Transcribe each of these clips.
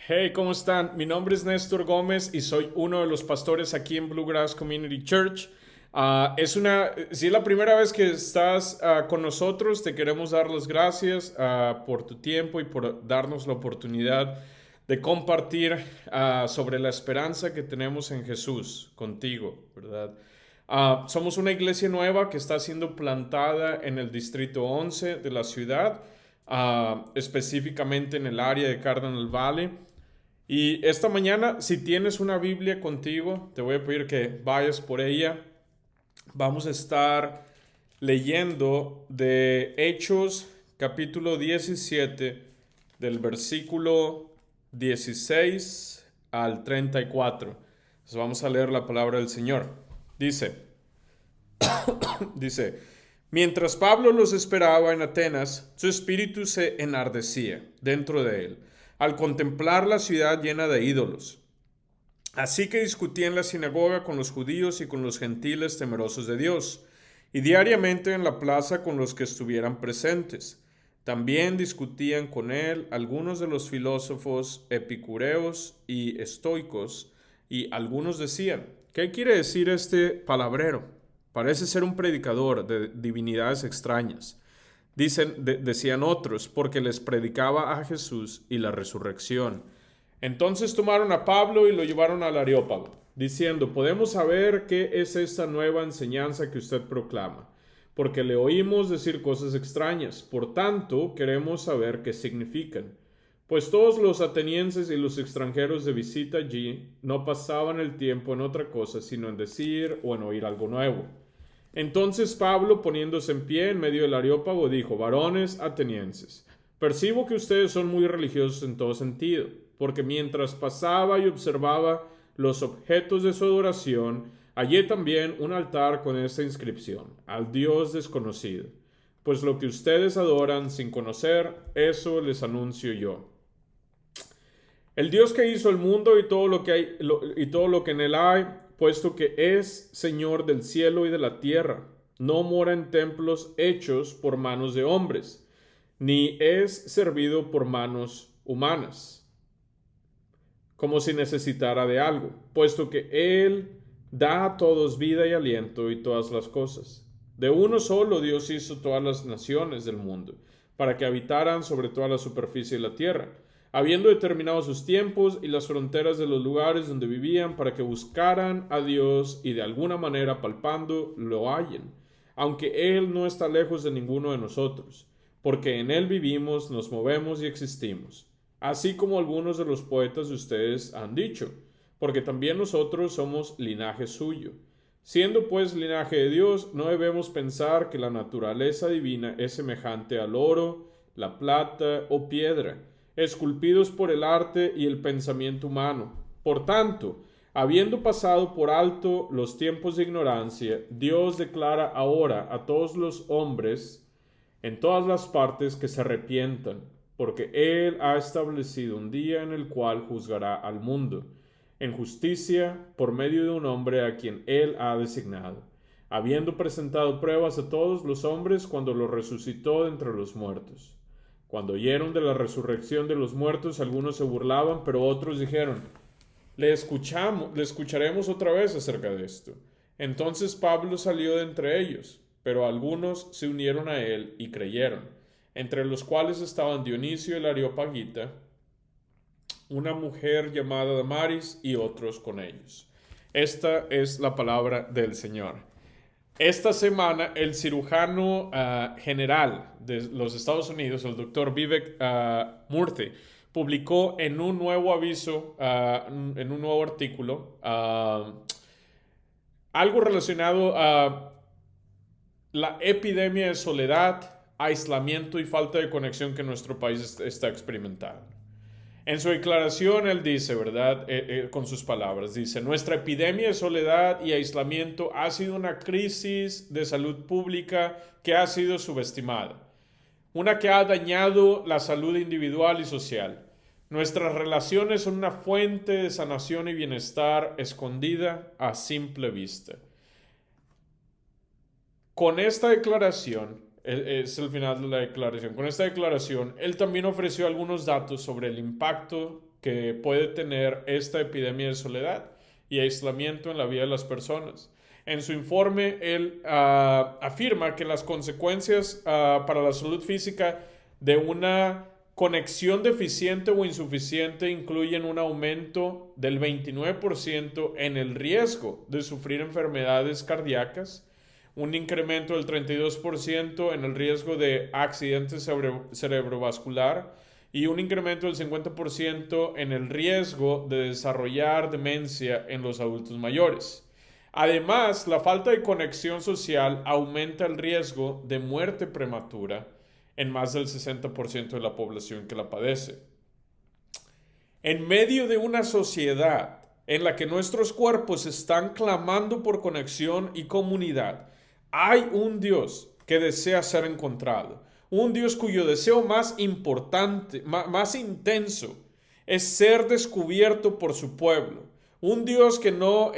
Hey, ¿cómo están? Mi nombre es Néstor Gómez y soy uno de los pastores aquí en Bluegrass Community Church. Si es la primera vez que estás con nosotros, te queremos dar las gracias por tu tiempo y por darnos la oportunidad de compartir sobre la esperanza que tenemos en Jesús contigo, ¿verdad? Somos una iglesia nueva que está siendo plantada en el Distrito 11 de la ciudad, específicamente en el área de Cardinal Valley. Y esta mañana, si tienes una Biblia contigo, te voy a pedir que vayas por ella. Vamos a estar leyendo de Hechos capítulo 17 del versículo 16 al 34. Entonces vamos a leer la palabra del Señor. Dice, mientras Pablo los esperaba en Atenas, su espíritu se enardecía dentro de él al contemplar la ciudad llena de ídolos. Así que discutía en la sinagoga con los judíos y con los gentiles temerosos de Dios, y diariamente en la plaza con los que estuvieran presentes. También discutían con él algunos de los filósofos epicureos y estoicos, y algunos decían, ¿qué quiere decir este palabrero? Parece ser un predicador de divinidades extrañas. Decían otros, porque les predicaba a Jesús y la resurrección. Entonces tomaron a Pablo y lo llevaron al Areópago, diciendo, podemos saber qué es esta nueva enseñanza que usted proclama, porque le oímos decir cosas extrañas, por tanto queremos saber qué significan. Pues todos los atenienses y los extranjeros de visita allí no pasaban el tiempo en otra cosa, sino en decir o en oír algo nuevo. Entonces Pablo, poniéndose en pie en medio del Areópago, dijo, varones atenienses, percibo que ustedes son muy religiosos en todo sentido, porque mientras pasaba y observaba los objetos de su adoración, hallé también un altar con esta inscripción, al Dios desconocido. Pues lo que ustedes adoran sin conocer, eso les anuncio yo. El Dios que hizo el mundo y todo lo que y todo lo que en él hay, puesto que es Señor del cielo y de la tierra, no mora en templos hechos por manos de hombres, ni es servido por manos humanas, como si necesitara de algo, puesto que él da a todos vida y aliento y todas las cosas. De uno solo Dios hizo todas las naciones del mundo, para que habitaran sobre toda la superficie de la tierra, habiendo determinado sus tiempos y las fronteras de los lugares donde vivían, para que buscaran a Dios y de alguna manera palpando lo hallen, aunque Él no está lejos de ninguno de nosotros, porque en Él vivimos, nos movemos y existimos, así como algunos de los poetas de ustedes han dicho, porque también nosotros somos linaje suyo. Siendo pues linaje de Dios, no debemos pensar que la naturaleza divina es semejante al oro, la plata o piedra, esculpidos por el arte y el pensamiento humano. Por tanto, habiendo pasado por alto los tiempos de ignorancia, Dios declara ahora a todos los hombres en todas las partes que se arrepientan, porque Él ha establecido un día en el cual juzgará al mundo, en justicia por medio de un hombre a quien Él ha designado, habiendo presentado pruebas a todos los hombres cuando los resucitó de entre los muertos. Cuando oyeron de la resurrección de los muertos, algunos se burlaban, pero otros dijeron, le escucharemos otra vez acerca de esto. Entonces Pablo salió de entre ellos, pero algunos se unieron a él y creyeron, entre los cuales estaban Dionisio el Areopagita, una mujer llamada Damaris y otros con ellos. Esta es la palabra del Señor. Esta semana, el cirujano general de los Estados Unidos, el doctor Vivek Murthy, publicó en un nuevo aviso, en un nuevo artículo, algo relacionado a la epidemia de soledad, aislamiento y falta de conexión que nuestro país está experimentando. En su declaración, él dice, ¿verdad? Con sus palabras, dice, nuestra epidemia de soledad y aislamiento ha sido una crisis de salud pública que ha sido subestimada, una que ha dañado la salud individual y social. Nuestras relaciones son una fuente de sanación y bienestar escondida a simple vista. Con esta declaración, es el final de la declaración, con esta declaración, él también ofreció algunos datos sobre el impacto que puede tener esta epidemia de soledad y aislamiento en la vida de las personas. En su informe, él afirma que las consecuencias para la salud física de una conexión deficiente o insuficiente incluyen un aumento del 29% en el riesgo de sufrir enfermedades cardíacas, un incremento del 32% en el riesgo de accidente cerebrovascular y un incremento del 50% en el riesgo de desarrollar demencia en los adultos mayores. Además, la falta de conexión social aumenta el riesgo de muerte prematura en más del 60% de la población que la padece. En medio de una sociedad en la que nuestros cuerpos están clamando por conexión y comunidad, hay un Dios que desea ser encontrado, un Dios cuyo deseo más importante, más intenso, es ser descubierto por su pueblo, un Dios que no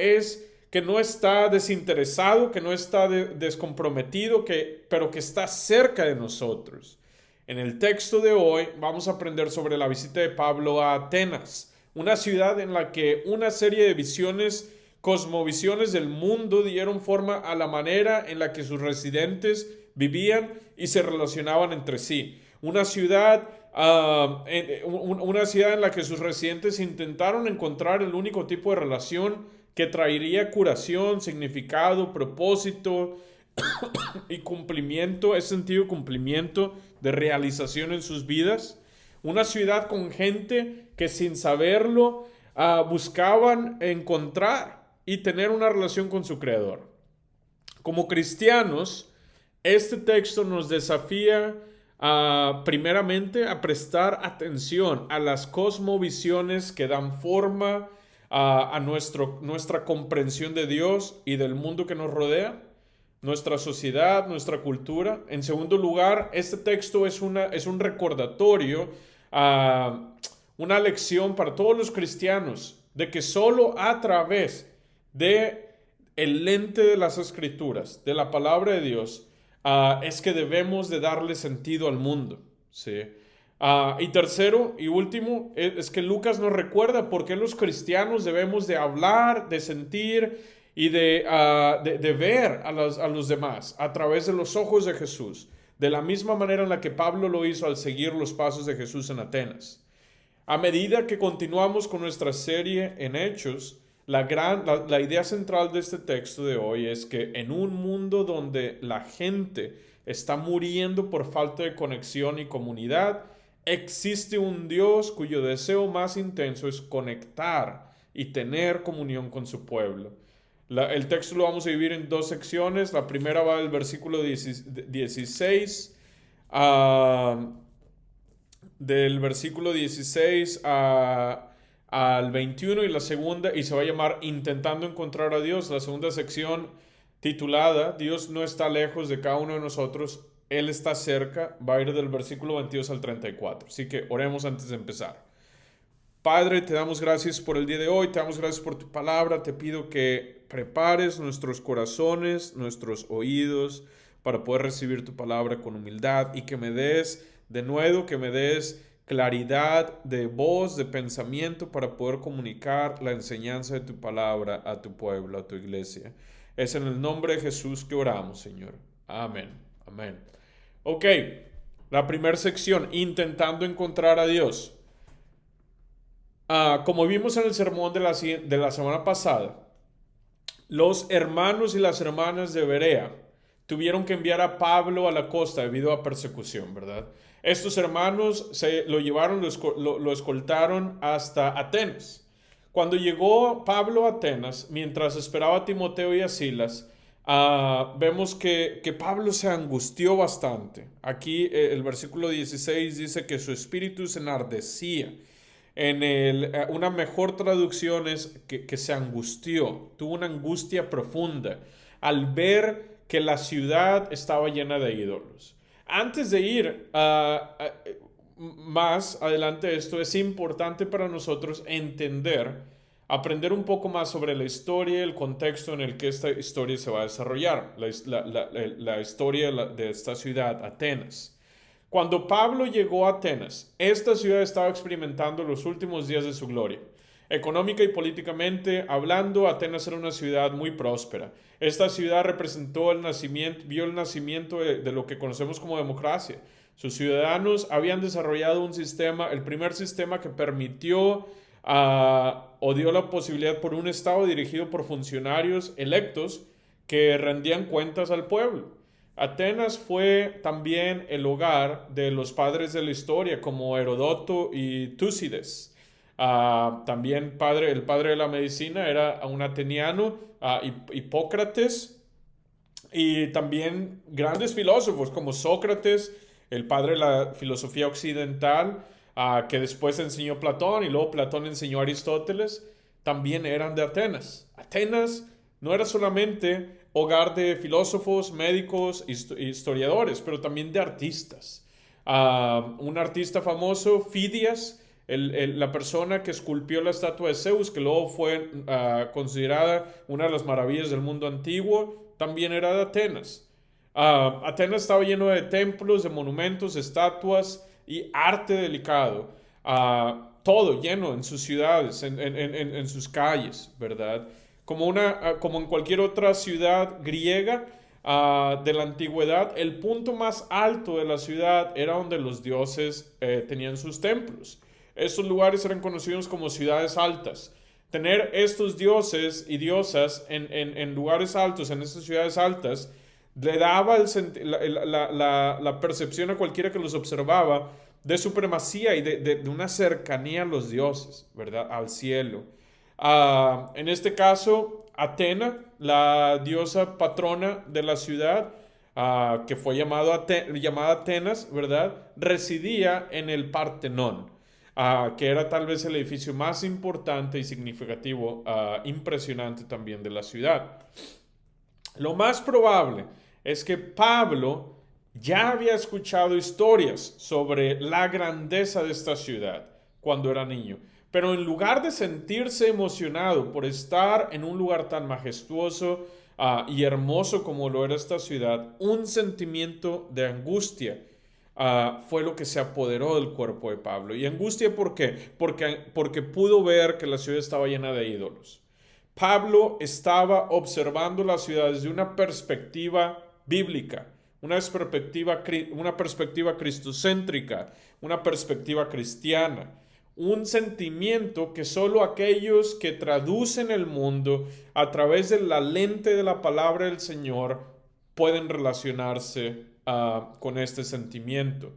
está desinteresado, que no está descomprometido, pero que está cerca de nosotros. En el texto de hoy vamos a aprender sobre la visita de Pablo a Atenas, una ciudad en la que una serie de cosmovisiones del mundo dieron forma a la manera en la que sus residentes vivían y se relacionaban entre sí. Una ciudad en la que sus residentes intentaron encontrar el único tipo de relación que traería curación, significado, propósito y cumplimiento, ese sentido de cumplimiento, de realización en sus vidas. Una ciudad con gente que sin saberlo buscaban encontrar y tener una relación con su Creador. Como cristianos, este texto nos desafía primeramente a prestar atención a las cosmovisiones que dan forma a nuestra comprensión de Dios y del mundo que nos rodea, nuestra sociedad, nuestra cultura. En segundo lugar, este texto es un recordatorio, una lección para todos los cristianos de que solo a través de el lente de las Escrituras, de la palabra de Dios, es que debemos de darle sentido al mundo, ¿sí? Y tercero y último, es que Lucas nos recuerda por qué los cristianos debemos de hablar, de sentir y de ver a los demás a través de los ojos de Jesús, de la misma manera en la que Pablo lo hizo al seguir los pasos de Jesús en Atenas. A medida que continuamos con nuestra serie en Hechos, la idea central de este texto de hoy es que en un mundo donde la gente está muriendo por falta de conexión y comunidad, existe un Dios cuyo deseo más intenso es conectar y tener comunión con su pueblo. El texto lo vamos a dividir en dos secciones. La primera va del versículo 16 del versículo 16 al 21 y la segunda, y se va a llamar Intentando encontrar a Dios. La segunda sección titulada Dios no está lejos de cada uno de nosotros, Él está cerca, va a ir del versículo 22 al 34. Así que oremos antes de empezar. Padre, te damos gracias por el día de hoy, te damos gracias por tu palabra, te pido que prepares nuestros corazones, nuestros oídos para poder recibir tu palabra con humildad y que me des claridad de voz, de pensamiento para poder comunicar la enseñanza de tu palabra a tu pueblo, a tu iglesia. Es en el nombre de Jesús que oramos, Señor. Amén. Amén. Ok, la primera sección, intentando encontrar a Dios. Como vimos en el sermón de la semana pasada, los hermanos y las hermanas de Berea tuvieron que enviar a Pablo a la costa debido a persecución, ¿verdad? Estos hermanos lo escoltaron hasta Atenas. Cuando llegó Pablo a Atenas, mientras esperaba a Timoteo y a Silas, vemos que Pablo se angustió bastante. Aquí el versículo 16 dice que su espíritu se enardecía. Una mejor traducción es que se angustió, tuvo una angustia profunda al ver que la ciudad estaba llena de ídolos. Antes de ir más adelante de esto, es importante para nosotros aprender un poco más sobre la historia y el contexto en el que esta historia se va a desarrollar, la historia de esta ciudad, Atenas. Cuando Pablo llegó a Atenas, esta ciudad estaba experimentando los últimos días de su gloria. Económica y políticamente hablando, Atenas era una ciudad muy próspera. Esta ciudad representó el nacimiento, vio el nacimiento de lo que conocemos como democracia. Sus ciudadanos habían desarrollado un sistema, el primer sistema que permitió o dio la posibilidad por un Estado dirigido por funcionarios electos que rendían cuentas al pueblo. Atenas fue también el hogar de los padres de la historia como Herodoto y Túcides. También el padre de la medicina era un ateniano, Hipócrates, y también grandes filósofos como Sócrates, el padre de la filosofía occidental, que después enseñó Platón y luego Platón enseñó a Aristóteles, también eran de Atenas. Atenas no era solamente hogar de filósofos, médicos, historiadores, pero también de artistas. Un artista famoso, Fidias, la persona que esculpió la estatua de Zeus, que luego fue considerada una de las maravillas del mundo antiguo, también era de Atenas. Atenas estaba lleno de templos, de monumentos, estatuas y arte delicado. Todo lleno en sus ciudades, en sus calles, ¿verdad? Como en cualquier otra ciudad griega de la antigüedad, el punto más alto de la ciudad era donde los dioses tenían sus templos. Estos lugares eran conocidos como ciudades altas. Tener estos dioses y diosas en lugares altos, en estas ciudades altas, le daba la percepción a cualquiera que los observaba de supremacía y de una cercanía a los dioses, ¿verdad? Al cielo. En este caso, Atena, la diosa patrona de la ciudad, que fue llamada Atenas, ¿verdad? Residía en el Partenón, que era tal vez el edificio más importante y significativo, impresionante también de la ciudad. Lo más probable es que Pablo ya había escuchado historias sobre la grandeza de esta ciudad cuando era niño, pero en lugar de sentirse emocionado por estar en un lugar tan majestuoso y hermoso como lo era esta ciudad, un sentimiento de angustia fue lo que se apoderó del cuerpo de Pablo. ¿Y angustia por qué? Porque pudo ver que la ciudad estaba llena de ídolos. Pablo estaba observando la ciudad desde una perspectiva bíblica, una perspectiva cristocéntrica, una perspectiva cristiana, un sentimiento que solo aquellos que traducen el mundo a través de la lente de la palabra del Señor pueden relacionarse con este sentimiento.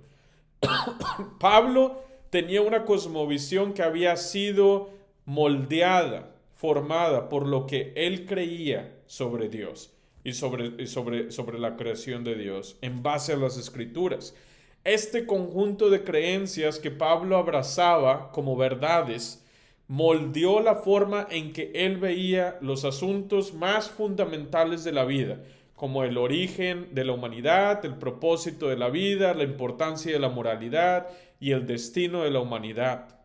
Pablo tenía una cosmovisión que había sido moldeada, formada por lo que él creía sobre Dios y sobre la creación de Dios en base a las Escrituras. Este conjunto de creencias que Pablo abrazaba como verdades moldeó la forma en que él veía los asuntos más fundamentales de la vida, como el origen de la humanidad, el propósito de la vida, la importancia de la moralidad y el destino de la humanidad.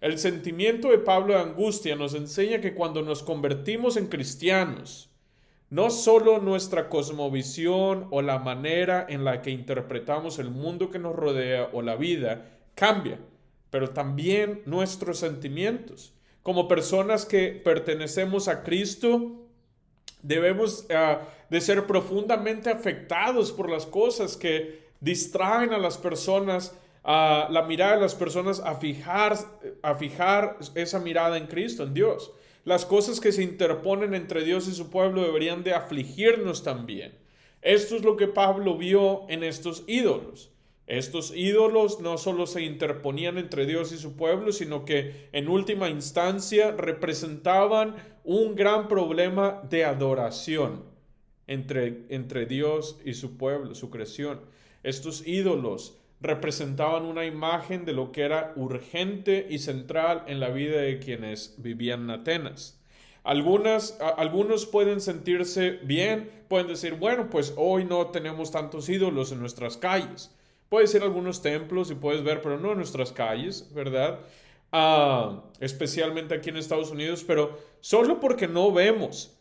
El sentimiento de Pablo de angustia nos enseña que cuando nos convertimos en cristianos, no solo nuestra cosmovisión o la manera en la que interpretamos el mundo que nos rodea o la vida cambia, pero también nuestros sentimientos. Como personas que pertenecemos a Cristo, debemos de ser profundamente afectados por las cosas que distraen a las personas, la mirada de las personas a fijar esa mirada en Cristo, en Dios. Las cosas que se interponen entre Dios y su pueblo deberían de afligirnos también. Esto es lo que Pablo vio en estos ídolos. Estos ídolos no solo se interponían entre Dios y su pueblo, sino que en última instancia representaban un gran problema de adoración entre Dios y su pueblo, su creación. Estos ídolos representaban una imagen de lo que era urgente y central en la vida de quienes vivían en Atenas. Algunos pueden sentirse bien, pueden decir, bueno, pues hoy no tenemos tantos ídolos en nuestras calles. Puedes ir a algunos templos y puedes ver, pero no en nuestras calles, ¿verdad? Especialmente aquí en Estados Unidos, pero solo porque no vemos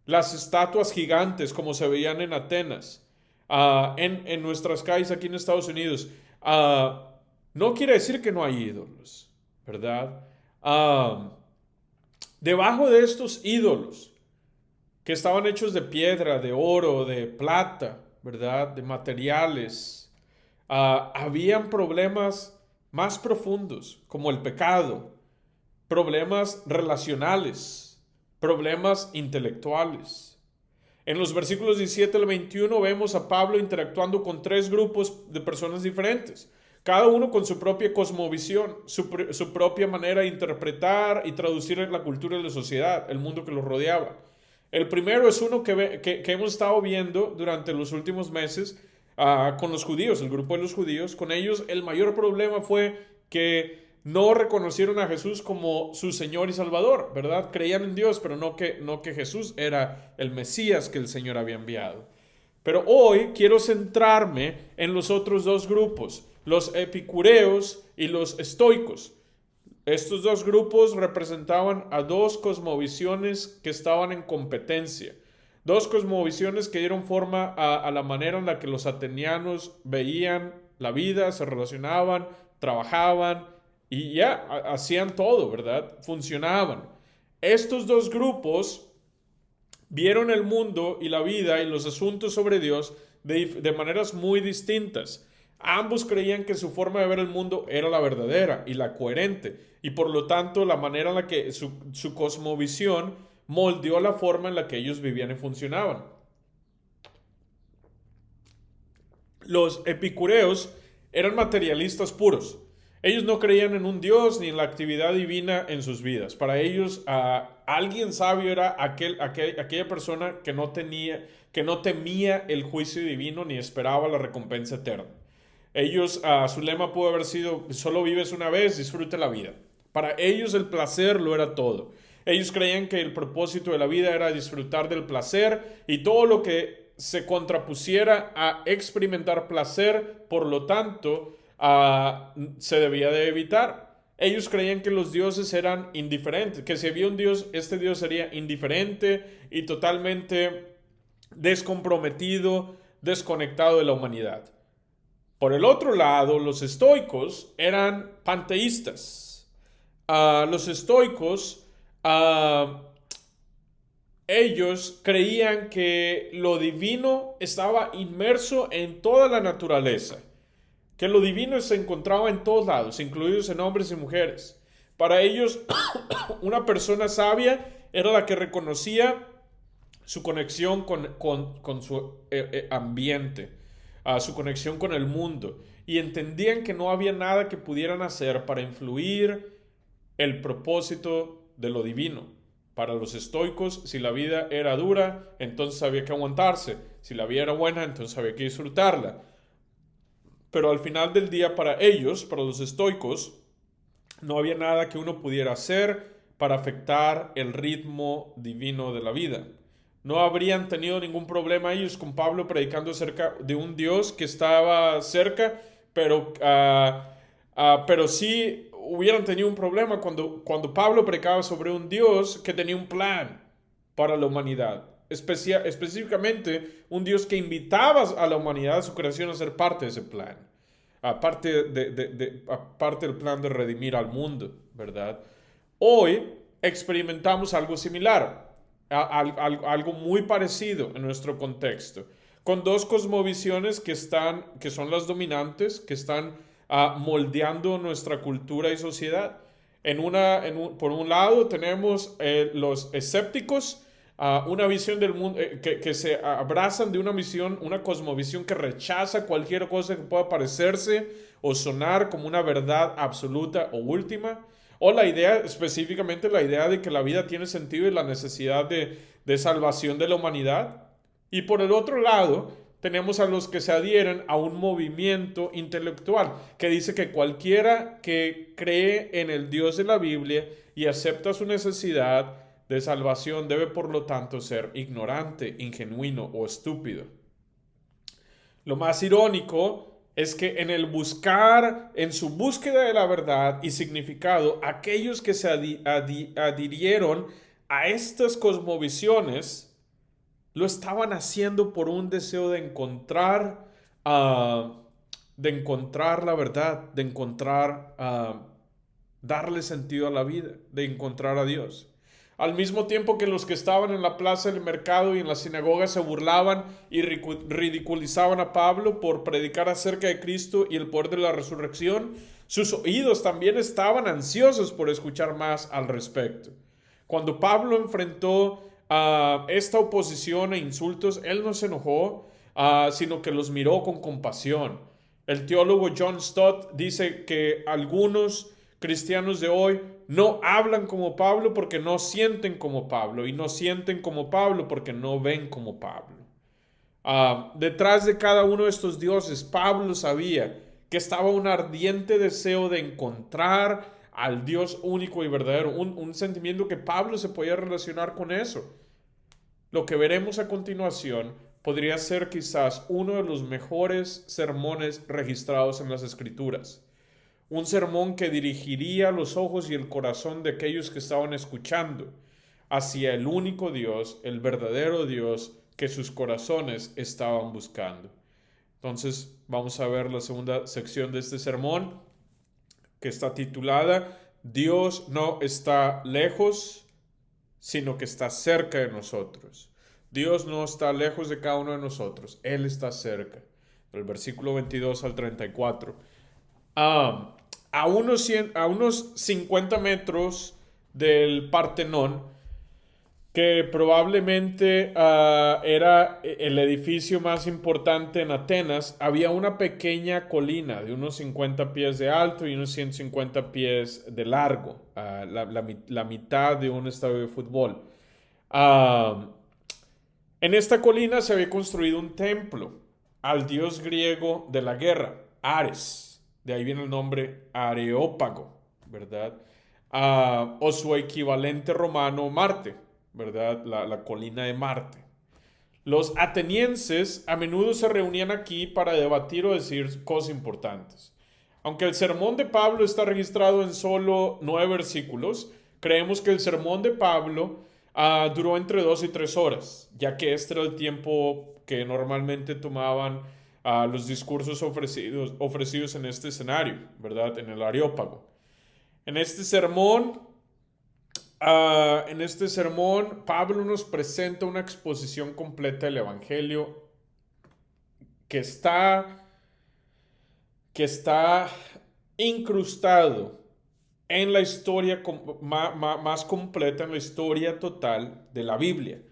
las estatuas gigantes como se veían en Atenas, en nuestras calles aquí en Estados Unidos, no quiere decir que no hay ídolos, ¿verdad? Ah, Debajo de estos ídolos, que estaban hechos de piedra, de oro, de plata, ¿verdad? De materiales, habían problemas más profundos, como el pecado, problemas relacionales, problemas intelectuales. En los versículos 17 al 21 vemos a Pablo interactuando con tres grupos de personas diferentes, cada uno con su propia cosmovisión, su propia manera de interpretar y traducir la cultura de la sociedad, el mundo que los rodeaba. El primero es uno que hemos estado viendo durante los últimos meses con los judíos, el grupo de los judíos. Con ellos el mayor problema fue que no reconocieron a Jesús como su Señor y Salvador, ¿verdad? Creían en Dios, pero no que Jesús era el Mesías que el Señor había enviado. Pero hoy quiero centrarme en los otros dos grupos, los epicureos y los estoicos. Estos dos grupos representaban a dos cosmovisiones que estaban en competencia. Dos cosmovisiones que dieron forma a la manera en la que los atenianos veían la vida, se relacionaban, trabajaban y ya hacían todo, ¿verdad? Funcionaban. Estos dos grupos vieron el mundo y la vida y los asuntos sobre Dios de maneras muy distintas. Ambos creían que su forma de ver el mundo era la verdadera y la coherente, y por lo tanto la manera en la que su cosmovisión moldeó la forma en la que ellos vivían y funcionaban. Los epicureos eran materialistas puros. Ellos no creían en un Dios ni en la actividad divina en sus vidas. Para ellos, alguien sabio era aquella persona que no temía el juicio divino ni esperaba la recompensa eterna. Ellos, su lema pudo haber sido: solo vives una vez, disfruta la vida. Para ellos el placer lo era todo. Ellos creían que el propósito de la vida era disfrutar del placer, y todo lo que se contrapusiera a experimentar placer, por lo tanto, se debía de evitar. Ellos creían que los dioses eran indiferentes, que si había un dios, este dios sería indiferente y totalmente descomprometido, desconectado de la humanidad. Por el otro lado, los estoicos eran panteístas. Los estoicos, ellos creían que lo divino estaba inmerso en toda la naturaleza, que lo divino se encontraba en todos lados, incluidos en hombres y mujeres. Para ellos, una persona sabia era la que reconocía su conexión con su ambiente, su conexión con el mundo, y entendían que no había nada que pudieran hacer para influir el propósito de lo divino. Para los estoicos, si la vida era dura, entonces había que aguantarse. Si la vida era buena, entonces había que disfrutarla. Pero al final del día, para ellos, para los estoicos, no había nada que uno pudiera hacer para afectar el ritmo divino de la vida. No habrían tenido ningún problema ellos con Pablo predicando acerca de un Dios que estaba cerca, pero sí hubieran tenido un problema cuando Pablo predicaba sobre un Dios que tenía un plan para la humanidad. Específicamente, un Dios que invitaba a la humanidad, a su creación, a ser parte de ese plan. Aparte del plan de redimir al mundo, ¿verdad? Hoy experimentamos algo similar, algo muy parecido en nuestro contexto, con dos cosmovisiones que son las dominantes, que están moldeando nuestra cultura y sociedad. Por un lado tenemos los escépticos, una visión del mundo que se abrazan de una cosmovisión que rechaza cualquier cosa que pueda parecerse o sonar como una verdad absoluta o última, o específicamente la idea de que la vida tiene sentido y la necesidad de salvación de la humanidad. Y por el otro lado, tenemos a los que se adhieren a un movimiento intelectual que dice que cualquiera que cree en el Dios de la Biblia y acepta su necesidad de salvación debe, por lo tanto, ser ignorante, ingenuino o estúpido. Lo más irónico es que en su búsqueda de la verdad y significado, aquellos que se adhirieron a estas cosmovisiones Lo estaban haciendo por un deseo de encontrar la verdad, de encontrar, darle sentido a la vida, de encontrar a Dios. Al mismo tiempo que los que estaban en la plaza del mercado y en la sinagoga se burlaban y ridiculizaban a Pablo por predicar acerca de Cristo y el poder de la resurrección, sus oídos también estaban ansiosos por escuchar más al respecto. Cuando Pablo enfrentó esta oposición e insultos, él no se enojó, sino que los miró con compasión. El teólogo John Stott dice que algunos cristianos de hoy no hablan como Pablo porque no sienten como Pablo, y no sienten como Pablo porque no ven como Pablo. Detrás de cada uno de estos dioses, Pablo sabía que estaba un ardiente deseo de encontrar al Dios único y verdadero, un sentimiento que Pablo se podía relacionar con eso. Lo que veremos a continuación podría ser quizás uno de los mejores sermones registrados en las Escrituras. Un sermón que dirigiría los ojos y el corazón de aquellos que estaban escuchando hacia el único Dios, el verdadero Dios que sus corazones estaban buscando. Entonces vamos a ver la segunda sección de este sermón, que está titulada Dios no está lejos, sino que está cerca de nosotros. Dios no está lejos de cada uno de nosotros, Él está cerca. Del versículo 22 al 34. A unos 50 metros del Partenón, que probablemente era el edificio más importante en Atenas, había una pequeña colina de unos 50 pies de alto y unos 150 pies de largo, la mitad de un estadio de fútbol. Uh, en esta colina se había construido un templo al dios griego de la guerra, Ares. De ahí viene el nombre Areópago, ¿verdad? O su equivalente romano, Marte, ¿verdad? La colina de Marte. Los atenienses a menudo se reunían aquí para debatir o decir cosas importantes. Aunque el sermón de Pablo está registrado en solo 9 versículos, creemos que el sermón de Pablo duró entre 2 y 3 horas, ya que este era el tiempo que normalmente tomaban los discursos ofrecidos en este escenario, ¿verdad? En el Areópago. En este sermón, Pablo nos presenta una exposición completa del Evangelio que está incrustado en la historia más completa, en la historia total de la Biblia.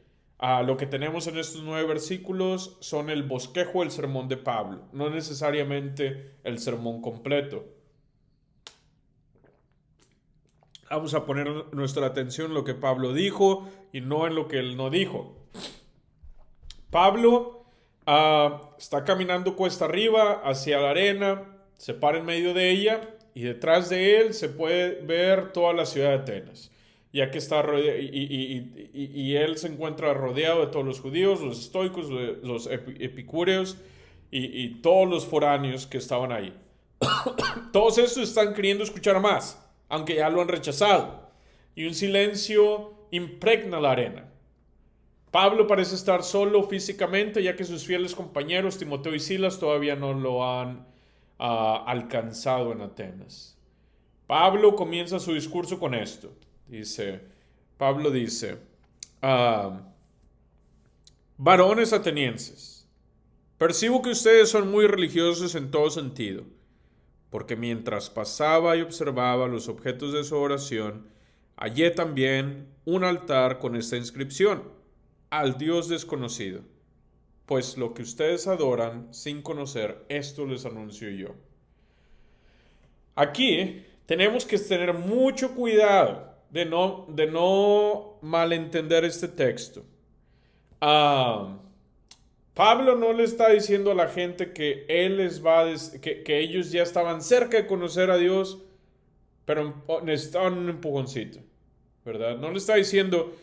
Lo que tenemos en estos 9 versículos son el bosquejo del sermón de Pablo, no necesariamente el sermón completo. Vamos a poner nuestra atención en lo que Pablo dijo y no en lo que él no dijo. Pablo está caminando cuesta arriba hacia la arena, se para en medio de ella y detrás de él se puede ver toda la ciudad de Atenas, ya que está y él se encuentra rodeado de todos los judíos, los estoicos, los epicúreos y todos los foráneos que estaban ahí. Todos estos están queriendo escuchar más, aunque ya lo han rechazado, y un silencio impregna la arena. Pablo parece estar solo físicamente, ya que sus fieles compañeros Timoteo y Silas todavía no lo han alcanzado en Atenas. Pablo comienza su discurso con esto. Pablo dice, varones atenienses, percibo que ustedes son muy religiosos en todo sentido, porque mientras pasaba y observaba los objetos de su oración, hallé también un altar con esta inscripción: al Dios desconocido. Pues lo que ustedes adoran sin conocer, esto les anuncio yo. Aquí tenemos que tener mucho cuidado de no malentender este texto. Pablo no le está diciendo a la gente que que ellos ya estaban cerca de conocer a Dios, pero necesitaban un empujoncito, ¿verdad? No le está diciendo,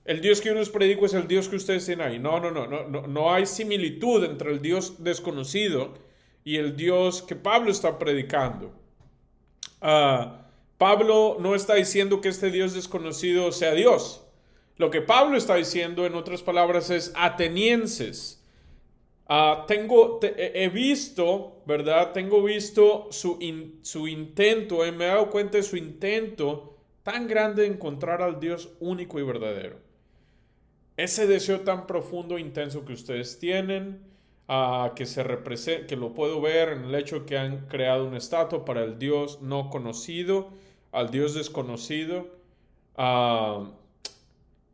el Dios que yo les predico es el Dios que ustedes tienen ahí. No hay similitud entre el Dios desconocido y el Dios que Pablo está predicando. Pablo no está diciendo que este Dios desconocido sea Dios. Lo que Pablo está diciendo, en otras palabras, es atenienses. He visto, ¿verdad? Tengo visto su intento, me he dado cuenta de su intento tan grande de encontrar al Dios único y verdadero. Ese deseo tan profundo e intenso que ustedes tienen, que lo puedo ver en el hecho que han creado una estatua para el Dios no conocido, al Dios desconocido, ah,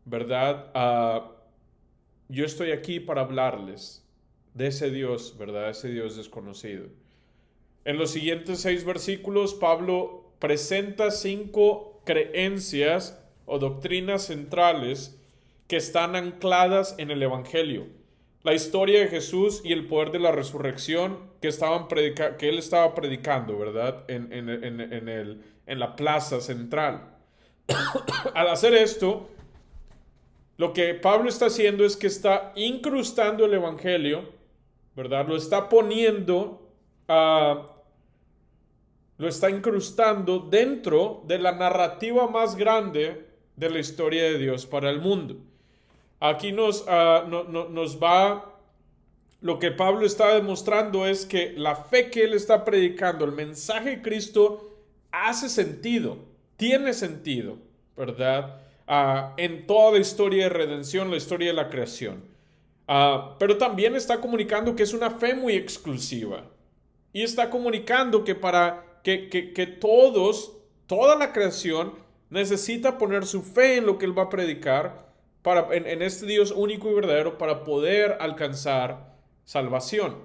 ¿verdad? Yo estoy aquí para hablarles de ese Dios, ¿verdad? Ese Dios desconocido. En los siguientes 6 versículos, Pablo presenta 5 creencias o doctrinas centrales que están ancladas en el Evangelio. La historia de Jesús y el poder de la resurrección que él estaba predicando, ¿verdad? En la plaza central. Al hacer esto, lo que Pablo está haciendo es que está incrustando el Evangelio, ¿verdad? Lo está incrustando dentro de la narrativa más grande de la historia de Dios para el mundo. Aquí nos va, lo que Pablo está demostrando es que la fe que él está predicando, el mensaje de Cristo, hace sentido, tiene sentido, ¿verdad? En toda la historia de redención, la historia de la creación. Pero también está comunicando que es una fe muy exclusiva. Y está comunicando que toda la creación necesita poner su fe en lo que él va a predicar, en este Dios único y verdadero, para poder alcanzar salvación.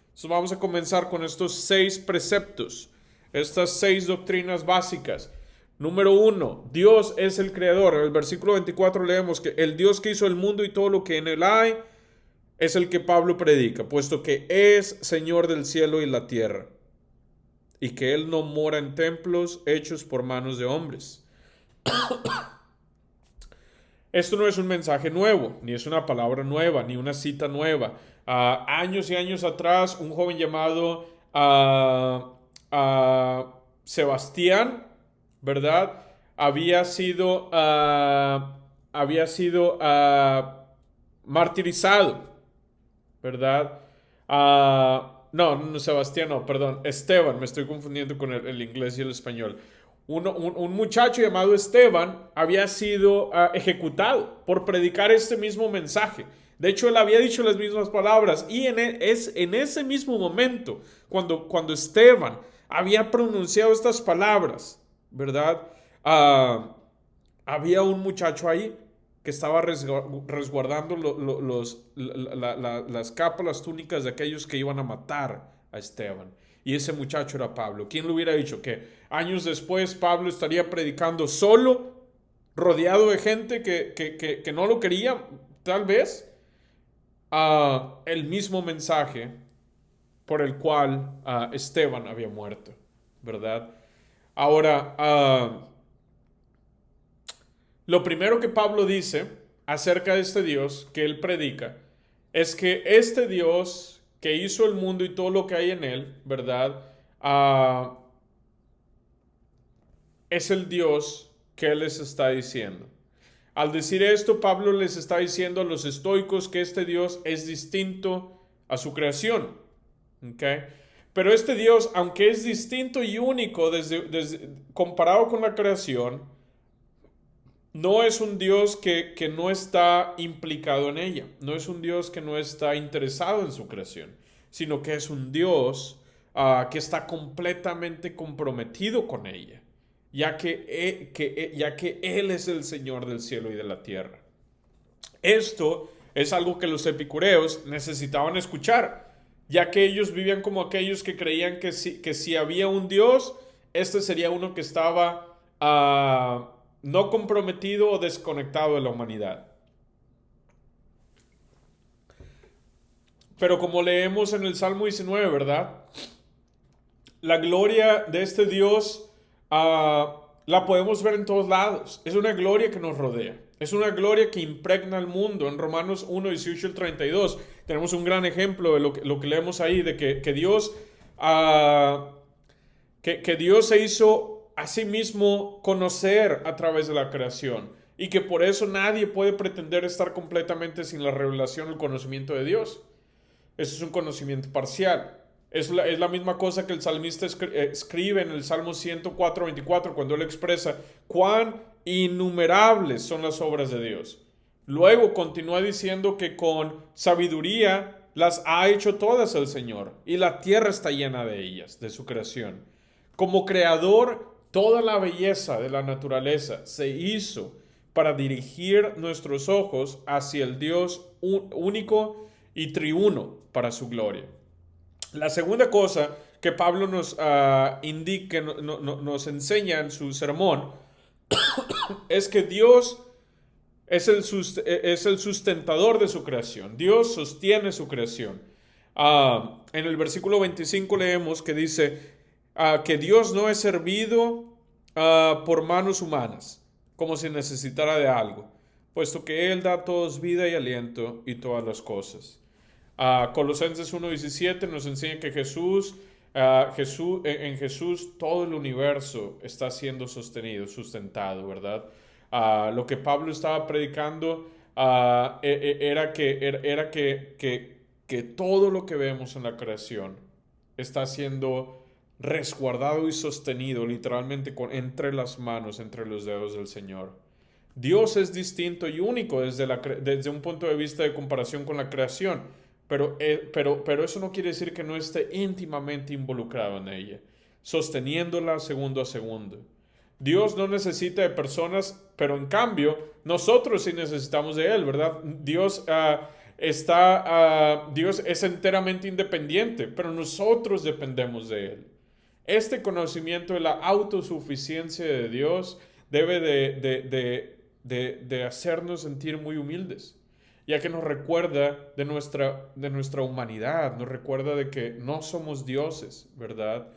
Entonces vamos a comenzar con estos 6 preceptos, estas 6 doctrinas básicas. Número 1, Dios es el creador. En el versículo 24 leemos que el Dios que hizo el mundo y todo lo que en él hay es el que Pablo predica, puesto que es Señor del cielo y la tierra, y que él no mora en templos hechos por manos de hombres. Esto no es un mensaje nuevo, ni es una palabra nueva, ni una cita nueva. Años y años atrás, un joven llamado Sebastián, ¿verdad? Había sido martirizado, ¿verdad? No, Sebastián, no, perdón, Esteban, me estoy confundiendo con el inglés y el español. Un muchacho llamado Esteban había sido ejecutado por predicar este mismo mensaje. De hecho, él había dicho las mismas palabras, y es en ese mismo momento, cuando Esteban había pronunciado estas palabras, ¿verdad? Había un muchacho ahí que estaba resguardando las capas, las túnicas de aquellos que iban a matar a Esteban. Y ese muchacho era Pablo. ¿Quién le hubiera dicho que años después Pablo estaría predicando solo, rodeado de gente que no lo quería, tal vez, el mismo mensaje por el cual Esteban había muerto, ¿verdad? Ahora, lo primero que Pablo dice acerca de este Dios que él predica es que este Dios que hizo el mundo y todo lo que hay en él, ¿verdad? Es el Dios que él les está diciendo. Al decir esto, Pablo les está diciendo a los estoicos que este Dios es distinto a su creación. ¿Okay? Pero este Dios, aunque es distinto y único comparado con la creación, no es un Dios que no está implicado en ella. No es un Dios que no está interesado en su creación, sino que es un Dios que está completamente comprometido con ella, ya que Él es el Señor del cielo y de la tierra. Esto es algo que los epicureos necesitaban escuchar, ya que ellos vivían como aquellos que creían que si había un Dios, este sería uno que estaba no comprometido o desconectado de la humanidad. Pero como leemos en el Salmo 19, ¿verdad? La gloria de este Dios la podemos ver en todos lados. Es una gloria que nos rodea. Es una gloria que impregna el mundo. En Romanos 1, 18 al 32 tenemos un gran ejemplo de lo que leemos ahí, de que Dios que Dios se hizo a sí mismo conocer a través de la creación. y que por eso nadie puede pretender estar completamente sin la revelación o el conocimiento de Dios. Eso es un conocimiento parcial. Es la misma cosa que el salmista escribe en el Salmo 104:24 cuando él expresa cuán innumerables son las obras de Dios. Luego continúa diciendo que con sabiduría las ha hecho todas el Señor y la tierra está llena de ellas, de su creación. Como creador, toda la belleza de la naturaleza se hizo para dirigir nuestros ojos hacia el Dios único y triuno para su gloria. La segunda cosa que Pablo nos indica, nos enseña en su sermón, es que Dios es el sustentador de su creación. Dios sostiene su creación. En el versículo 25 leemos que dice que Dios no es servido por manos humanas, como si necesitara de algo, puesto que Él da a todos vida y aliento y todas las cosas. Colosenses 1:17 nos enseña que en Jesús todo el universo está siendo sustentado, ¿verdad? Lo que Pablo estaba predicando era que todo lo que vemos en la creación está siendo resguardado y sostenido literalmente entre las manos, entre los dedos del Señor. Dios es distinto y único desde un punto de vista de comparación con la creación, pero eso no quiere decir que no esté íntimamente involucrado en ella, sosteniéndola segundo a segundo. Dios no necesita de personas, pero en cambio nosotros sí necesitamos de Él, ¿verdad? Dios es enteramente independiente, pero nosotros dependemos de Él. Este conocimiento de la autosuficiencia de Dios debe de hacernos sentir muy humildes, ya que nos recuerda de nuestra humanidad, nos recuerda de que no somos dioses, ¿verdad?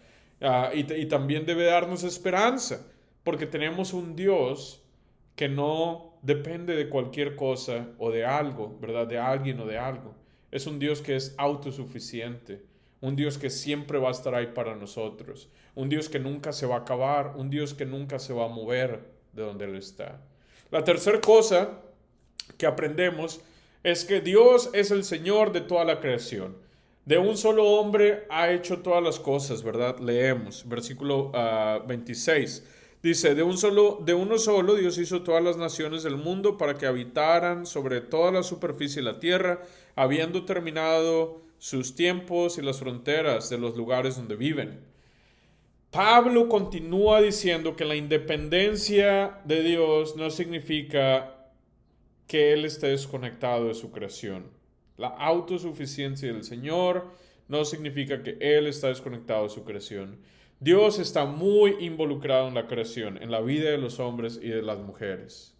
Y también debe darnos esperanza, porque tenemos un Dios que no depende de cualquier cosa o de algo, ¿verdad? De alguien o de algo. Es un Dios que es autosuficiente, un Dios que siempre va a estar ahí para nosotros, un Dios que nunca se va a acabar, un Dios que nunca se va a mover de donde Él está. La tercera cosa que aprendemos es que Dios es el Señor de toda la creación. De un solo hombre ha hecho todas las cosas, ¿verdad? Leemos, versículo 26. Dice, de uno solo Dios hizo todas las naciones del mundo para que habitaran sobre toda la superficie de la tierra, habiendo terminado sus tiempos y las fronteras de los lugares donde viven. Pablo continúa diciendo que la independencia de Dios no significa que Él esté desconectado de su creación. La autosuficiencia del Señor no significa que Él está desconectado de su creación. Dios está muy involucrado en la creación, en la vida de los hombres y de las mujeres.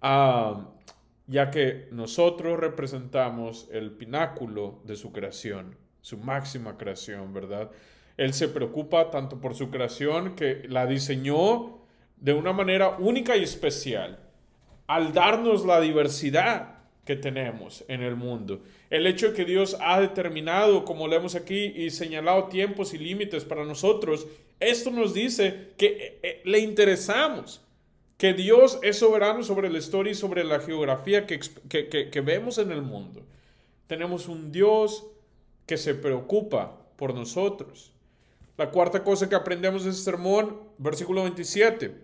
Ya que nosotros representamos el pináculo de su creación, su máxima creación, ¿verdad? Él se preocupa tanto por su creación que la diseñó de una manera única y especial, al darnos la diversidad que tenemos en el mundo. El hecho de que Dios ha determinado, como leemos aquí, y señalado tiempos y límites para nosotros, esto nos dice que le interesamos, que Dios es soberano sobre la historia y sobre la geografía que vemos en el mundo. Tenemos un Dios que se preocupa por nosotros. La cuarta cosa que aprendemos de este sermón, versículo 27.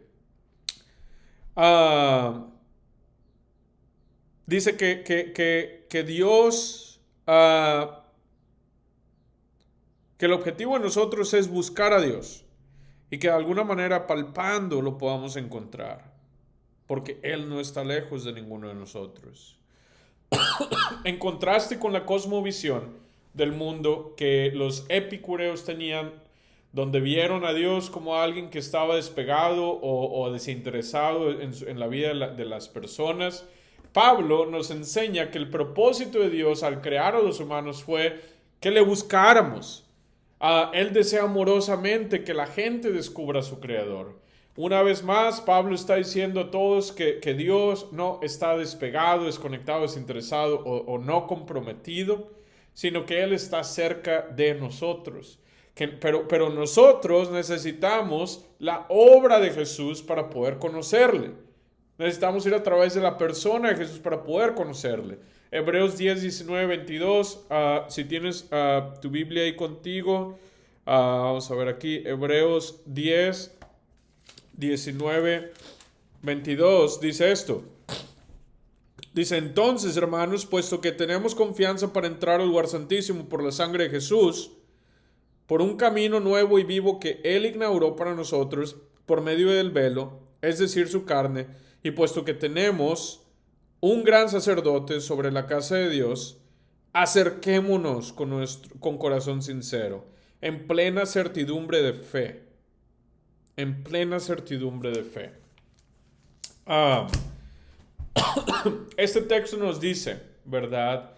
Dice que Dios, que el objetivo de nosotros es buscar a Dios y que de alguna manera palpando lo podamos encontrar, porque Él no está lejos de ninguno de nosotros. En contraste con la cosmovisión del mundo que los epicureos tenían, donde vieron a Dios como alguien que estaba despegado o desinteresado en la vida de las personas, Pablo nos enseña que el propósito de Dios al crear a los humanos fue que le buscáramos. Él desea amorosamente que la gente descubra a su Creador. Una vez más, Pablo está diciendo a todos que Dios no está despegado, desconectado, desinteresado o no comprometido, sino que Él está cerca de nosotros. Pero nosotros necesitamos la obra de Jesús para poder conocerle. Necesitamos ir a través de la persona de Jesús para poder conocerle. Hebreos 10, 19, 22. Si tienes tu Biblia ahí contigo, vamos a ver aquí. Hebreos 10, 19, 22 dice esto. Dice, entonces, hermanos, puesto que tenemos confianza para entrar al lugar santísimo por la sangre de Jesús, por un camino nuevo y vivo que Él inauguró para nosotros por medio del velo, es decir, su carne, y puesto que tenemos un gran sacerdote sobre la casa de Dios, acerquémonos con corazón sincero, en plena certidumbre de fe. En plena certidumbre de fe. Este texto nos dice, ¿verdad?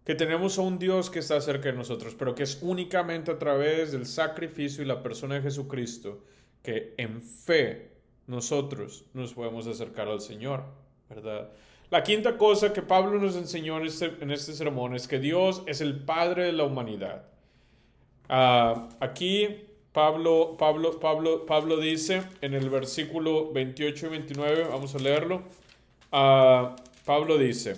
Que tenemos a un Dios que está cerca de nosotros, pero que es únicamente a través del sacrificio y la persona de Jesucristo que en fe nosotros nos podemos acercar al Señor, ¿verdad? La quinta cosa que Pablo nos enseñó en este sermón es que Dios es el Padre de la humanidad. Aquí Pablo dice en el versículo 28 y 29, vamos a leerlo. Pablo dice,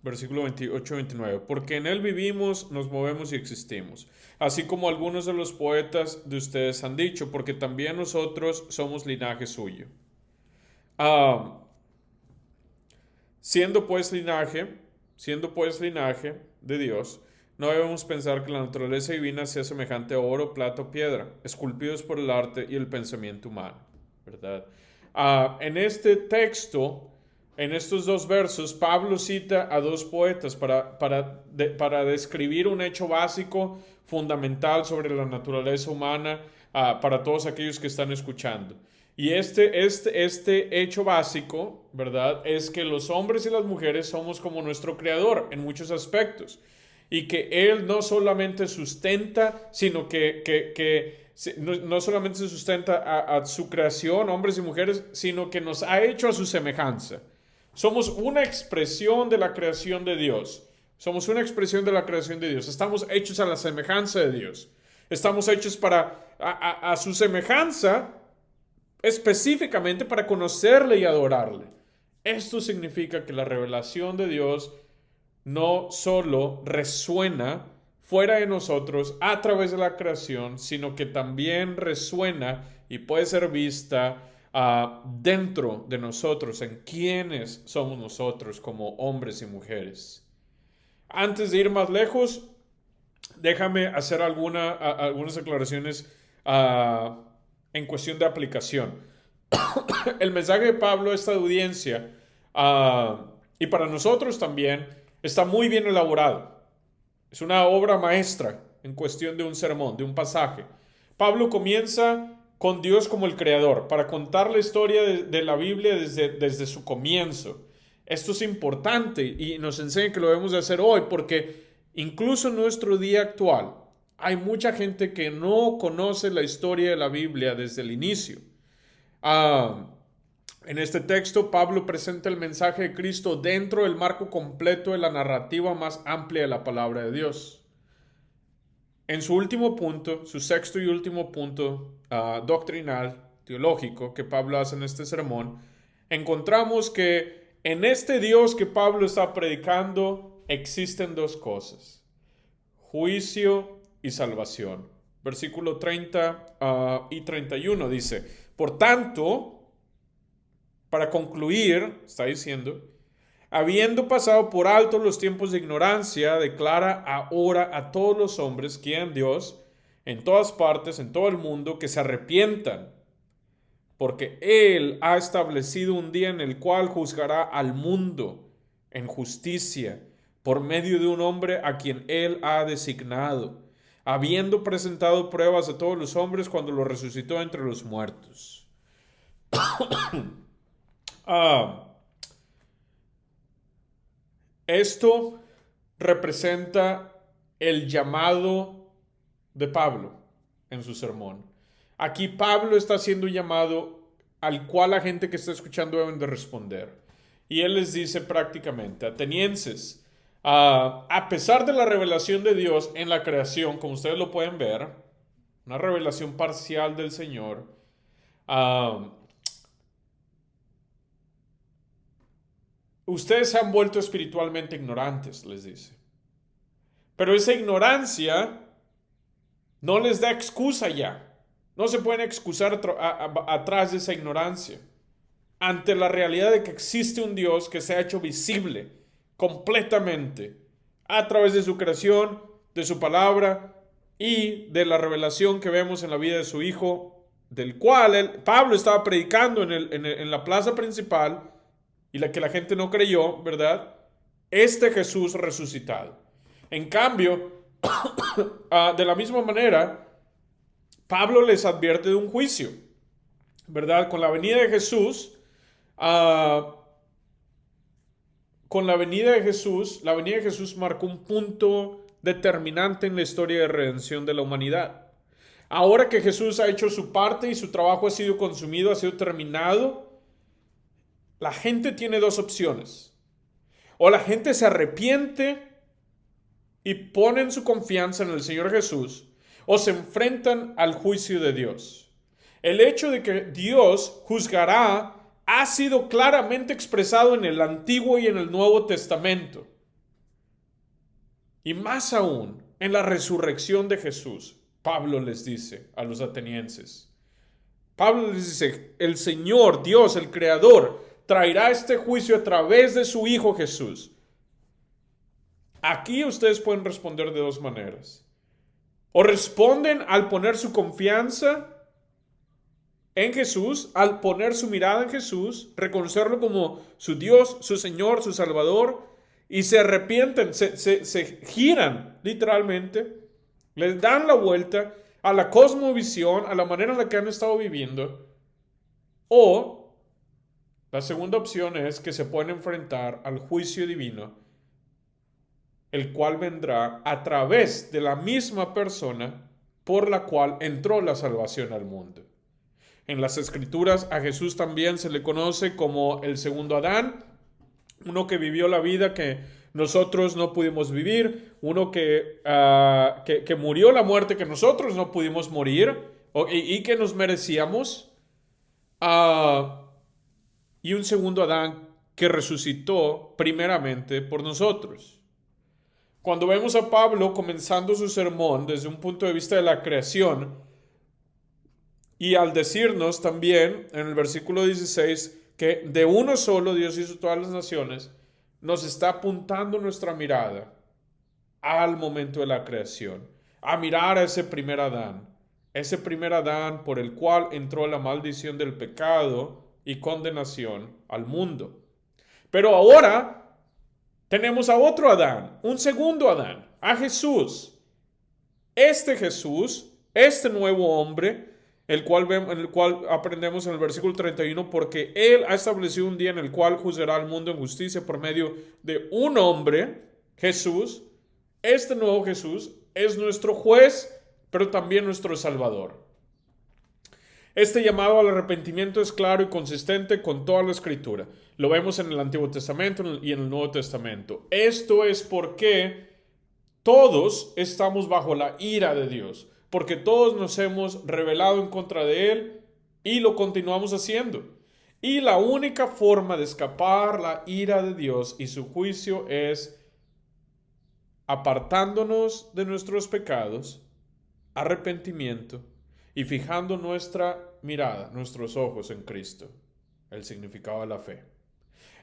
versículo 28 y 29, porque en Él vivimos, nos movemos y existimos, así como algunos de los poetas de ustedes han dicho, porque también nosotros somos linaje suyo. Siendo pues linaje de Dios, no debemos pensar que la naturaleza divina sea semejante a oro, plata o piedra, esculpidos por el arte y el pensamiento humano, ¿verdad? En este texto, en estos dos versos, Pablo cita a dos poetas para describir un hecho básico, fundamental sobre la naturaleza humana para todos aquellos que están escuchando. Y este hecho básico, ¿verdad? Es que los hombres y las mujeres somos como nuestro creador en muchos aspectos. Y que Él no solamente sustenta, sino no solamente se sustenta a su creación, hombres y mujeres, sino que nos ha hecho a su semejanza. Somos una expresión de la creación de Dios. Somos una expresión de la creación de Dios. Estamos hechos a la semejanza de Dios. Estamos hechos a su semejanza, específicamente para conocerle y adorarle. Esto significa que la revelación de Dios no solo resuena fuera de nosotros a través de la creación, sino que también resuena y puede ser vista dentro de nosotros, en quiénes somos nosotros como hombres y mujeres. Antes de ir más lejos, déjame hacer algunas aclaraciones en cuestión de aplicación. El mensaje de Pablo a esta audiencia y para nosotros también está muy bien elaborado. Es una obra maestra en cuestión de un sermón, de un pasaje. Pablo comienza con Dios como el creador para contar la historia de la Biblia desde su comienzo. Esto es importante y nos enseña que lo debemos de hacer hoy porque incluso en nuestro día actual hay mucha gente que no conoce la historia de la Biblia desde el inicio. En este texto, Pablo presenta el mensaje de Cristo dentro del marco completo de la narrativa más amplia de la palabra de Dios. En su último punto, su sexto y último punto doctrinal, teológico, que Pablo hace en este sermón, encontramos que en este Dios que Pablo está predicando existen dos cosas: juicio y salvación. Versículo 30 y 31 dice, por tanto, para concluir, está diciendo, habiendo pasado por alto los tiempos de ignorancia, declara ahora a todos los hombres que en Dios, en todas partes, en todo el mundo, que se arrepientan, porque Él ha establecido un día en el cual juzgará al mundo en justicia, por medio de un hombre a quien Él ha designado, habiendo presentado pruebas a todos los hombres cuando lo resucitó entre los muertos. Esto representa el llamado de Pablo en su sermón. Aquí Pablo está haciendo un llamado al cual la gente que está escuchando deben de responder. Y él les dice prácticamente, atenienses, a pesar de la revelación de Dios en la creación, como ustedes lo pueden ver, una revelación parcial del Señor, ustedes se han vuelto espiritualmente ignorantes, les dice. Pero esa ignorancia no les da excusa ya. No se pueden excusar atrás de esa ignorancia, ante la realidad de que existe un Dios que se ha hecho visible completamente a través de su creación, de su palabra y de la revelación que vemos en la vida de su Hijo, del cual Pablo estaba predicando en la plaza principal y la que la gente no creyó, ¿verdad? Este Jesús resucitado. En cambio, de la misma manera, Pablo les advierte de un juicio, ¿verdad? Con la venida de Jesús, la venida de Jesús marcó un punto determinante en la historia de redención de la humanidad. Ahora que Jesús ha hecho su parte y su trabajo ha sido consumido, ha sido terminado, la gente tiene dos opciones. O la gente se arrepiente y ponen su confianza en el Señor Jesús, o se enfrentan al juicio de Dios. El hecho de que Dios juzgará ha sido claramente expresado en el Antiguo y en el Nuevo Testamento. Y más aún, en la resurrección de Jesús, Pablo les dice a los atenienses. Pablo les dice, el Señor, Dios, el Creador, traerá este juicio a través de su Hijo Jesús. Aquí ustedes pueden responder de dos maneras. O responden al poner su confianza en Jesús, al poner su mirada en Jesús, reconocerlo como su Dios, su Señor, su Salvador, y se arrepienten, se giran literalmente, les dan la vuelta a la cosmovisión, a la manera en la que han estado viviendo. O la segunda opción es que se pueden enfrentar al juicio divino, el cual vendrá a través de la misma persona por la cual entró la salvación al mundo. En las Escrituras a Jesús también se le conoce como el segundo Adán, uno que vivió la vida que nosotros no pudimos vivir, uno que murió la muerte que nosotros no pudimos morir y que nos merecíamos, y un segundo Adán que resucitó primeramente por nosotros. Cuando vemos a Pablo comenzando su sermón desde un punto de vista de la creación, y al decirnos también en el versículo 16 que de uno solo Dios hizo todas las naciones, nos está apuntando nuestra mirada al momento de la creación, a mirar a ese primer Adán por el cual entró la maldición del pecado y condenación al mundo. Pero ahora tenemos a otro Adán, un segundo Adán, a Jesús. Jesús, este nuevo hombre, en el cual aprendemos en el versículo 31, porque Él ha establecido un día en el cual juzgará al mundo en justicia por medio de un hombre, Jesús. Este nuevo Jesús es nuestro juez, pero también nuestro Salvador. Este llamado al arrepentimiento es claro y consistente con toda la Escritura. Lo vemos en el Antiguo Testamento y en el Nuevo Testamento. Esto es porque todos estamos bajo la ira de Dios, porque todos nos hemos rebelado en contra de Él y lo continuamos haciendo. Y la única forma de escapar la ira de Dios y su juicio es apartándonos de nuestros pecados, arrepentimiento, y fijando nuestra mirada, nuestros ojos en Cristo, el significado de la fe.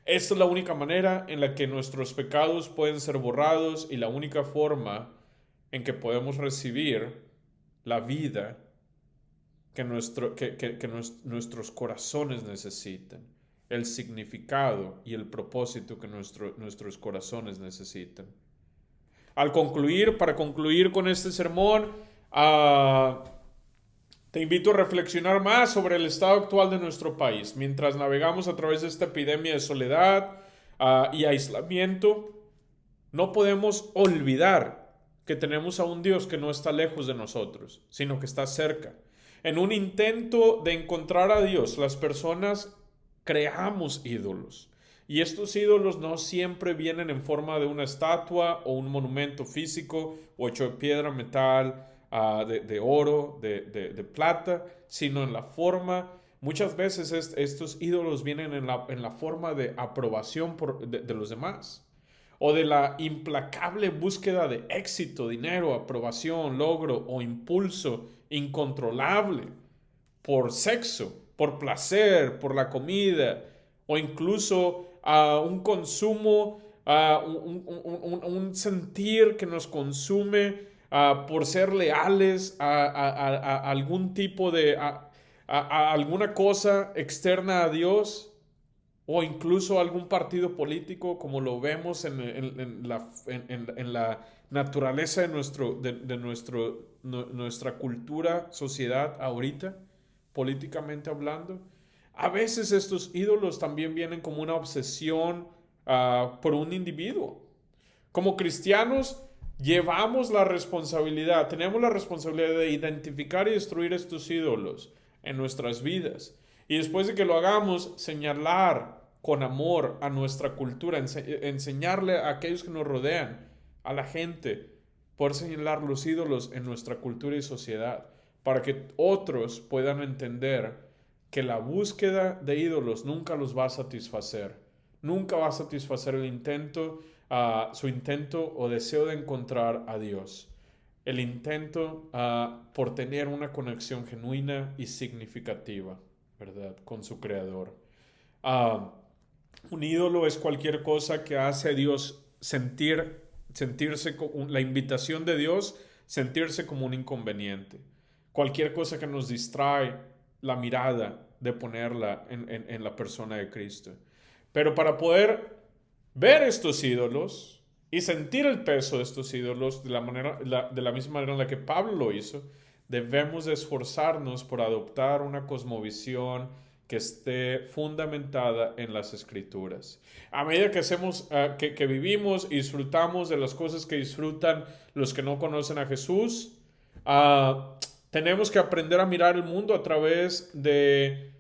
Esta es la única manera en la que nuestros pecados pueden ser borrados y la única forma en que podemos recibir la vida que nuestros corazones necesitan, el significado y el propósito que nuestros corazones necesitan. Para concluir con este sermón, te invito a reflexionar más sobre el estado actual de nuestro país. Mientras navegamos a través de esta epidemia de soledad y aislamiento, no podemos olvidar que tenemos a un Dios que no está lejos de nosotros, sino que está cerca. En un intento de encontrar a Dios, las personas creamos ídolos. Y estos ídolos no siempre vienen en forma de una estatua o un monumento físico o hecho de piedra, metal, de oro, de plata, sino en la forma Muchas veces estos ídolos vienen en la forma de aprobación de los demás o de la implacable búsqueda de éxito, dinero, aprobación, logro o impulso incontrolable por sexo, por placer, por la comida o incluso un consumo, un sentir que nos consume por ser leales a algún tipo de, a alguna cosa externa a Dios o incluso algún partido político, como lo vemos en la naturaleza de nuestra cultura, sociedad ahorita, políticamente hablando. A veces estos ídolos también vienen como una obsesión por un individuo. Como cristianos, llevamos la responsabilidad, tenemos la responsabilidad de identificar y destruir estos ídolos en nuestras vidas. Y después de que lo hagamos, señalar con amor a nuestra cultura, enseñarle a aquellos que nos rodean, a la gente, poder señalar los ídolos en nuestra cultura y sociedad, para que otros puedan entender que la búsqueda de ídolos nunca los va a satisfacer. Nunca va a satisfacer su intento o deseo de encontrar a Dios. El intento por tener una conexión genuina y significativa, ¿verdad? Con su creador. Uh, un ídolo es cualquier cosa que hace a Dios sentirse la invitación de Dios, sentirse como un inconveniente. Cualquier cosa que nos distrae la mirada de ponerla en la persona de Cristo. Pero para poder ver estos ídolos y sentir el peso de estos ídolos de la misma manera en la que Pablo lo hizo, debemos de esforzarnos por adoptar una cosmovisión que esté fundamentada en las Escrituras. A medida que que vivimos y disfrutamos de las cosas que disfrutan los que no conocen a Jesús, tenemos que aprender a mirar el mundo a través de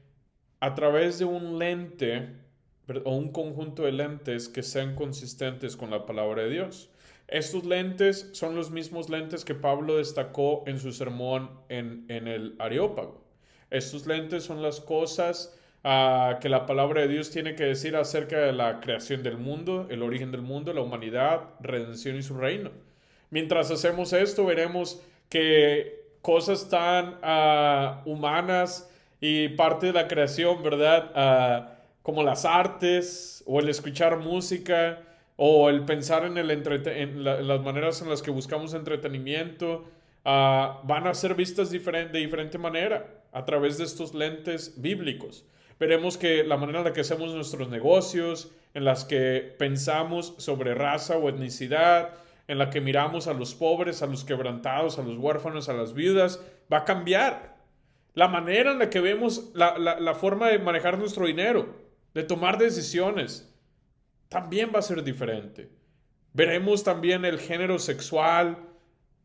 un lente o un conjunto de lentes que sean consistentes con la palabra de Dios. Estos lentes son los mismos lentes que Pablo destacó en su sermón en el Areópago. Estos lentes son las cosas que la palabra de Dios tiene que decir acerca de la creación del mundo, el origen del mundo, la humanidad, redención y su reino. Mientras hacemos esto, veremos que cosas tan humanas y parte de la creación, ¿verdad? Como las artes o el escuchar música o el pensar en las maneras en las que buscamos entretenimiento, van a ser vistas de diferente manera a través de estos lentes bíblicos. Veremos que la manera en la que hacemos nuestros negocios, en las que pensamos sobre raza o etnicidad, en la que miramos a los pobres, a los quebrantados, a los huérfanos, a las viudas, va a cambiar. La manera en la que vemos la forma de manejar nuestro dinero, de tomar decisiones, también va a ser diferente. Veremos también el género sexual,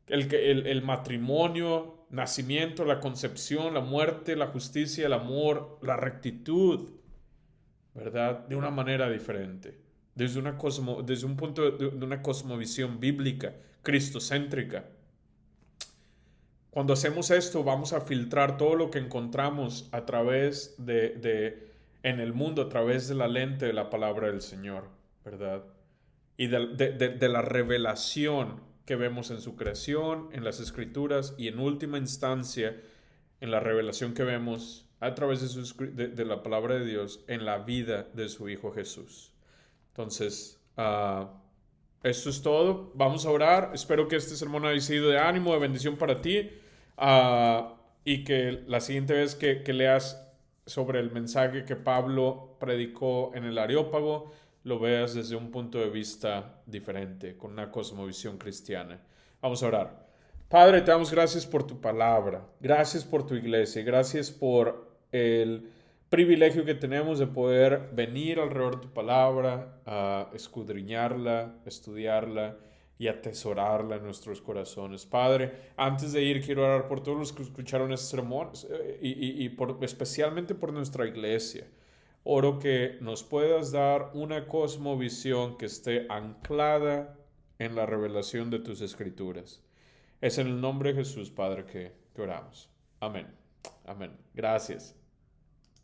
el matrimonio, nacimiento, la concepción, la muerte, la justicia, el amor, la rectitud, ¿verdad? De una manera diferente, desde un punto de una cosmovisión bíblica, cristocéntrica. Cuando hacemos esto, vamos a filtrar todo lo que encontramos a través en el mundo, a través de la lente de la palabra del Señor, ¿verdad? Y de la revelación que vemos en su creación, en las Escrituras y en última instancia en la revelación que vemos a través de la palabra de Dios en la vida de su Hijo Jesús. Entonces, esto es todo. Vamos a orar. Espero que este sermón haya sido de ánimo, de bendición para ti. Y que la siguiente vez que leas sobre el mensaje que Pablo predicó en el Areópago, lo veas desde un punto de vista diferente, con una cosmovisión cristiana. Vamos a orar. Padre, te damos gracias por tu palabra, gracias por tu iglesia, gracias por el privilegio que tenemos de poder venir alrededor de tu palabra, a escudriñarla, estudiarla y atesorarla en nuestros corazones. Padre, antes de ir quiero orar por todos los que escucharon este sermón especialmente por nuestra iglesia. Oro que nos puedas dar una cosmovisión que esté anclada en la revelación de tus escrituras. Es en el nombre de Jesús, Padre, que oramos. Amén. Amén. Gracias.